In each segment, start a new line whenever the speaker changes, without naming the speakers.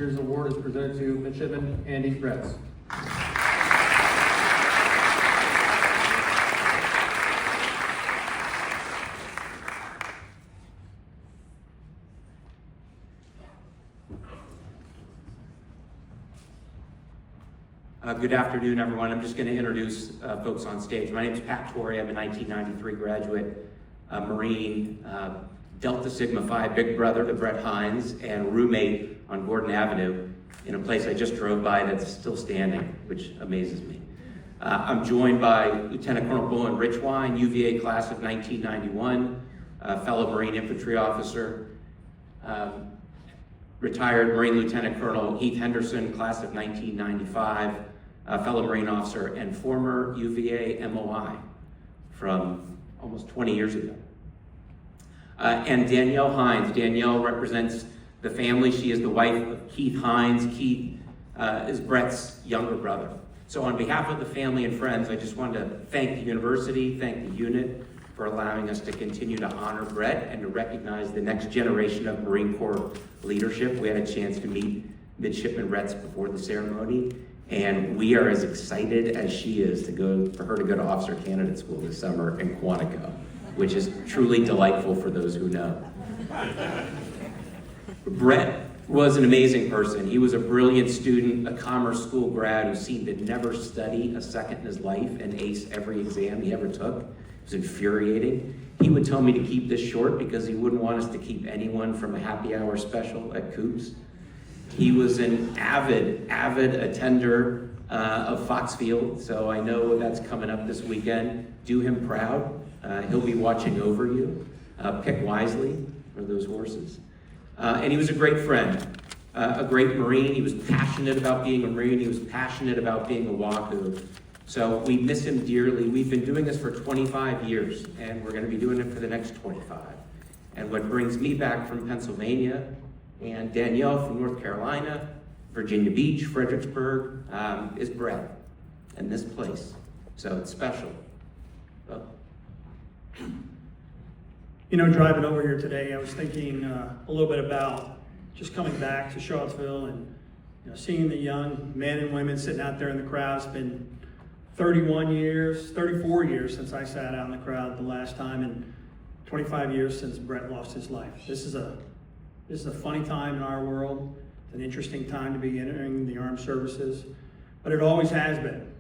This award is presented to Midshipman Andy Bret.
Good afternoon, everyone. I'm just going to introduce folks on stage. My name is Pat Torrey. I'm a 1993 graduate Marine, Delta Sigma Phi big brother to Bret Hines, and roommate on Gordon Avenue in a place I just drove by that's still standing, which amazes me. I'm joined by Lieutenant Colonel Bullen Richwine, UVA class of 1991, fellow Marine infantry officer, retired Marine Lieutenant Colonel Heath Henderson, class of 1995, fellow Marine officer and former UVA MOI from almost 20 years ago. And Danielle Hines. Danielle represents the family. She is the wife of Keith Hines. Keith is Bret's younger brother. So on behalf of the family and friends, I just wanted to thank the university, thank the unit for allowing us to continue to honor Bret and to recognize the next generation of Marine Corps leadership. We had a chance to meet Midshipman Bret's before the ceremony, and we are as excited as she is for her to go to Officer Candidate School this summer in Quantico, which is truly delightful for those who know. Bret was an amazing person. He was a brilliant student, a commerce school grad who seemed to never study a second in his life and ace every exam he ever took. It was infuriating. He would tell me to keep this short because he wouldn't want us to keep anyone from a happy hour special at Coops. He was an avid attender of Foxfield, so I know that's coming up this weekend. Do him proud. He'll be watching over you. Pick wisely for those horses. And he was a great friend, a great Marine. He was passionate about being a Marine. He was passionate about being a Wahoo. So we miss him dearly. We've been doing this for 25 years, and we're going to be doing it for the next 25. And what brings me back from Pennsylvania, and Danielle from North Carolina, Virginia Beach, Fredericksburg, is Bret and this place. So it's special. So.
You know, driving over here today, I was thinking a little bit about just coming back to Charlottesville and seeing the young men and women sitting out there in the crowd. It's been 34 years since I sat out in the crowd the last time, and 25 years since Bret lost his life. This is a funny time in our world. It's an interesting time to be entering the armed services, but it always has been.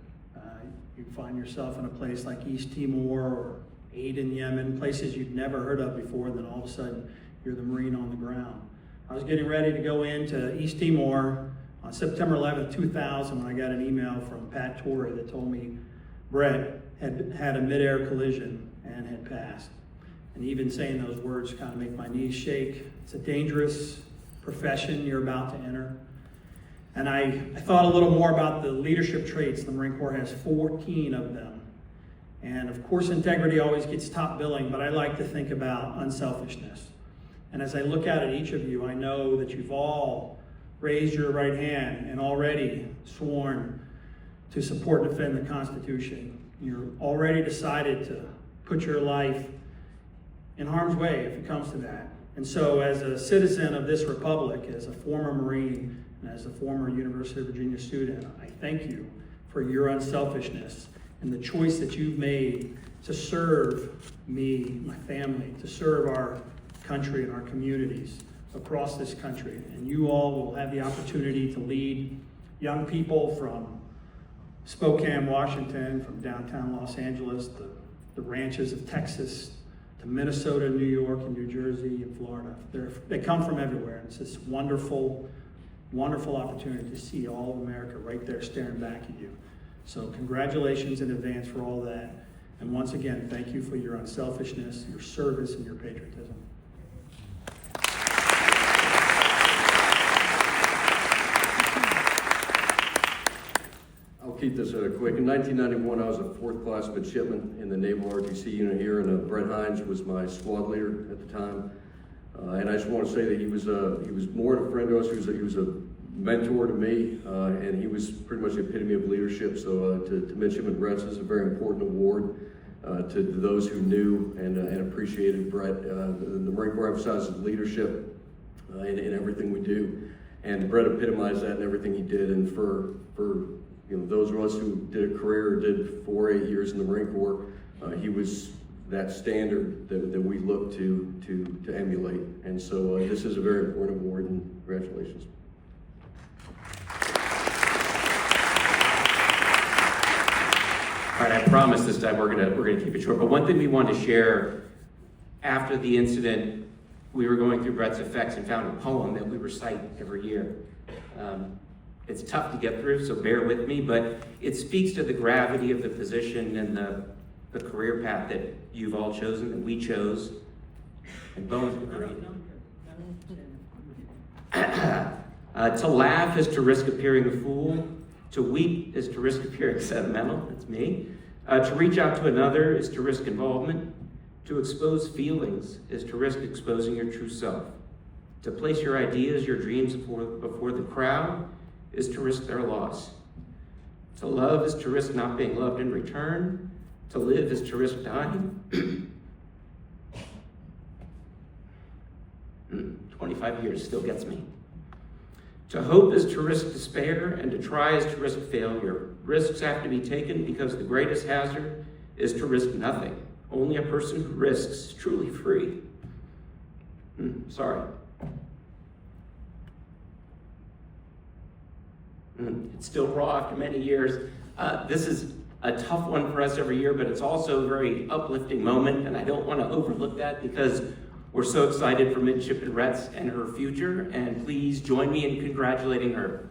You find yourself in a place like East Timor or Aden, Yemen, places you've never heard of before, and then all of a sudden you're the Marine on the ground. I was getting ready to go into East Timor on September 11th, 2000, when I got an email from Pat Torrey that told me Bret had had a mid-air collision and had passed. And even saying those words kind of make my knees shake. It's a dangerous profession you're about to enter. And I thought a little more about the leadership traits. The Marine Corps has 14 of them. And of course, integrity always gets top billing, but I like to think about unselfishness. And as I look out at each of you, I know that you've all raised your right hand and already sworn to support and defend the Constitution. You're already decided to put your life in harm's way if it comes to that. And so as a citizen of this republic, as a former Marine, and as a former University of Virginia student, I thank you for your unselfishness and the choice that you've made to serve me, my family, to serve our country and our communities across this country. And you all will have the opportunity to lead young people from Spokane, Washington, from downtown Los Angeles, the ranches of Texas, to Minnesota, New York, and New Jersey, and Florida. They come from everywhere. And it's this wonderful, wonderful opportunity to see all of America right there staring back at you. So congratulations in advance for all that. And once again, thank you for your unselfishness, your service, and your patriotism.
I'll keep this quick. In 1991, I was a fourth class midshipman in the Naval RTC unit here, and Bret Hines was my squad leader at the time. And I just want to say that he was more than a friend to us. He was a mentor to me, and he was pretty much the epitome of leadership. So to Midshipman Bret, this is a very important award to those who knew and appreciated Bret. The Marine Corps emphasizes leadership in everything we do. And Bret epitomized that in everything he did. And for those of us who did a career or did 4 or 8 years in the Marine Corps, he was that standard that we look to emulate. And so this is a very important award, and congratulations.
All right, I promise this time we're gonna keep it short. But one thing we wanted to share after the incident, we were going through Bret's effects and found a poem that we recite every year. It's tough to get through, so bear with me, but it speaks to the gravity of the position and the career path that you've all chosen, that we chose, and Bones agreed. To laugh is to risk appearing a fool. To weep is to risk appearing sentimental. That's me. To reach out to another is to risk involvement. To expose feelings is to risk exposing your true self. To place your ideas, your dreams before the crowd is to risk their loss. To love is to risk not being loved in return. To live is to risk dying. 25 years still gets me. To hope is to risk despair, and to try is to risk failure. Risks have to be taken because the greatest hazard is to risk nothing. Only a person who risks is truly free. Sorry. It's still raw after many years. This is a tough one for us every year, but it's also a very uplifting moment, and I don't want to overlook that because we're so excited for Midshipman Bret and her future, and please join me in congratulating her.